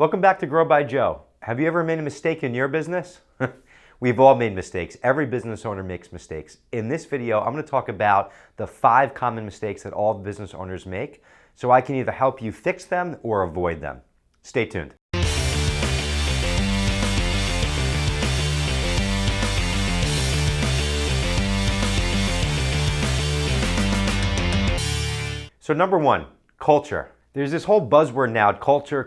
Welcome back to Grow by Joe. Have you ever made a mistake in your business? We've all made mistakes. Every business owner makes mistakes. In this video, I'm going to talk about the 5 common mistakes that all business owners make, so I can either help you fix them or avoid them. Stay tuned. So number 1, culture. There's this whole buzzword now, culture.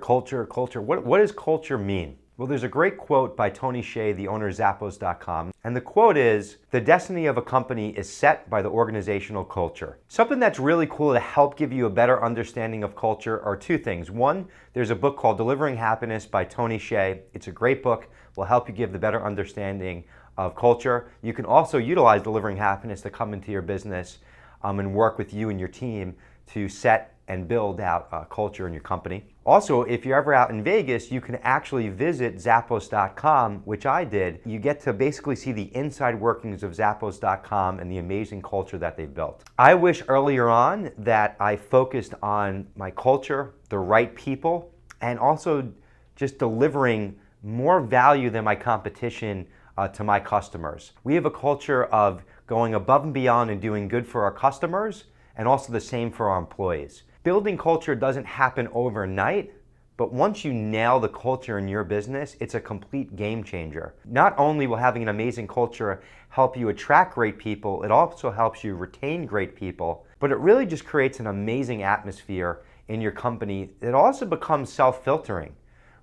What does culture mean? Well, there's a great quote by Tony Hsieh, the owner of Zappos.com, and the quote is, "The destiny of a company is set by the organizational culture." Something that's really cool to help give you a better understanding of culture are 2 things. 1, there's a book called Delivering Happiness by Tony Hsieh. It's a great book, will help you give the better understanding of culture. You can also utilize Delivering Happiness to come into your business and work with you and your team to set and build out culture in your company. Also, if you're ever out in Vegas, you can actually visit Zappos.com, which I did. You get to basically see the inside workings of Zappos.com and the amazing culture that they've built. I wish earlier on that I focused on my culture, the right people, and also just delivering more value than my competition to my customers. We have a culture of going above and beyond and doing good for our customers, and also the same for our employees. Building culture doesn't happen overnight, but once you nail the culture in your business, it's a complete game changer. Not only will having an amazing culture help you attract great people, it also helps you retain great people, but it really just creates an amazing atmosphere in your company. It also becomes self-filtering.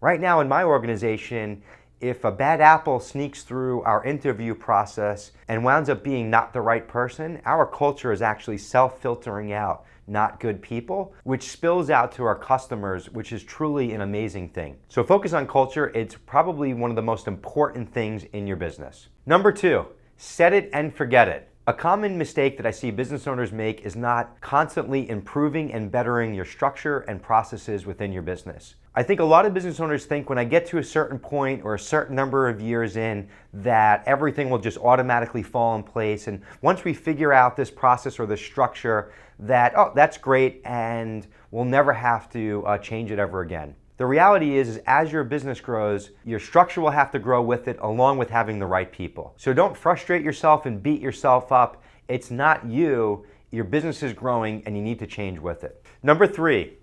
Right now in my organization, if a bad apple sneaks through our interview process and winds up being not the right person, our culture is actually self-filtering out not good people, which spills out to our customers, which is truly an amazing thing. So focus on culture. It's probably one of the most important things in your business. Number 2, set it and forget it. A common mistake that I see business owners make is not constantly improving and bettering your structure and processes within your business. I think a lot of business owners think when I get to a certain point or a certain number of years in that everything will just automatically fall in place, and once we figure out this process or this structure that, oh, that's great and we'll never have to change it ever again. The reality is as your business grows, your structure will have to grow with it along with having the right people. So don't frustrate yourself and beat yourself up. It's not you, your business is growing and you need to change with it. Number 3,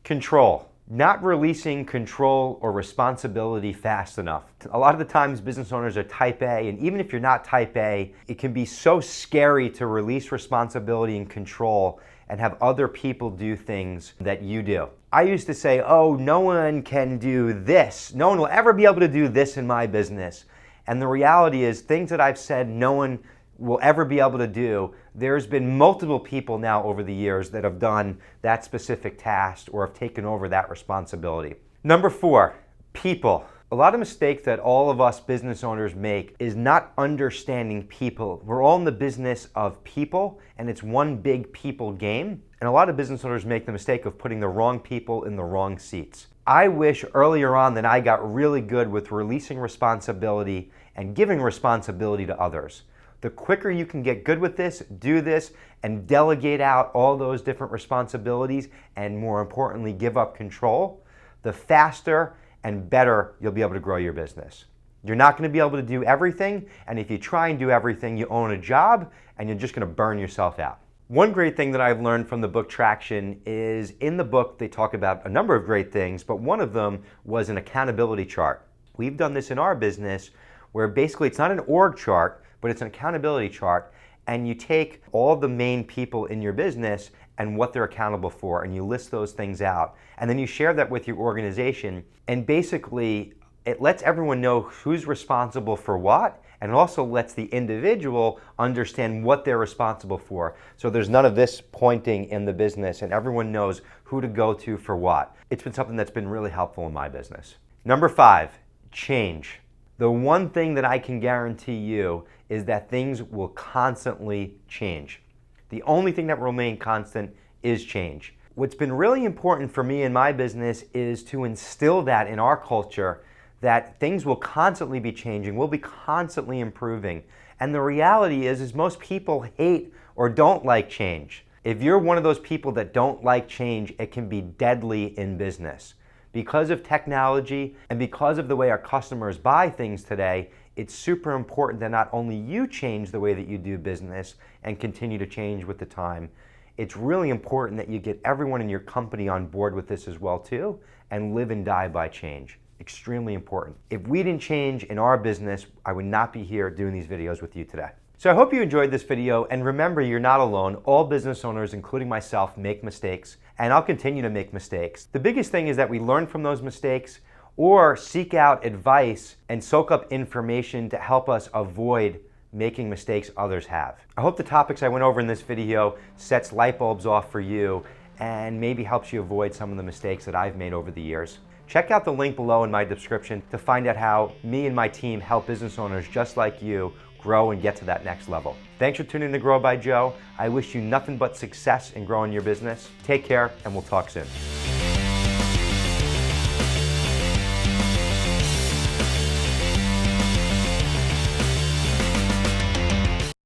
control. Not releasing control or responsibility fast enough. A lot of the times business owners are type A, and even if you're not type A, it can be so scary to release responsibility and control and have other people do things that you do. I used to say, oh, no one can do this. No one will ever be able to do this in my business. And the reality is things that I've said no one will ever be able to do, there's been multiple people now over the years that have done that specific task or have taken over that responsibility. Number 4, people. A lot of mistakes that all of us business owners make is not understanding people. We're all in the business of people, and it's one big people game. And a lot of business owners make the mistake of putting the wrong people in the wrong seats. I wish earlier on that I got really good with releasing responsibility and giving responsibility to others. The quicker you can get good with this, do this, and delegate out all those different responsibilities, and more importantly, give up control, the faster and better you'll be able to grow your business. You're not going to be able to do everything, and if you try and do everything, you own a job, and you're just going to burn yourself out. One great thing that I've learned from the book Traction is in the book they talk about a number of great things, but one of them was an accountability chart. We've done this in our business where basically it's not an org chart, but it's an accountability chart, and you take all the main people in your business and what they're accountable for, and you list those things out, and then you share that with your organization, and basically it lets everyone know who's responsible for what, and it also lets the individual understand what they're responsible for. So there's none of this pointing in the business, and everyone knows who to go to for what. It's been something that's been really helpful in my business. Number 5, change. The one thing that I can guarantee you is that things will constantly change. The only thing that will remain constant is change. What's been really important for me in my business is to instill that in our culture, that things will constantly be changing, we'll be constantly improving. And the reality is most people hate or don't like change. If you're one of those people that don't like change, it can be deadly in business. because of technology and because of the way our customers buy things today, it's super important that not only you change the way that you do business and continue to change with the time, it's really important that you get everyone in your company on board with this as well too, and live and die by change. Extremely important. If we didn't change in our business, I would not be here doing these videos with you today. So I hope you enjoyed this video, and remember, you're not alone. All business owners, including myself, make mistakes, and I'll continue to make mistakes. The biggest thing is that we learn from those mistakes or seek out advice and soak up information to help us avoid making mistakes others have. I hope the topics I went over in this video sets light bulbs off for you and maybe helps you avoid some of the mistakes that I've made over the years. Check out the link below in my description to find out how me and my team help business owners just like you grow and get to that next level. Thanks for tuning in to Grow by Joe. I wish you nothing but success in growing your business. Take care, and we'll talk soon.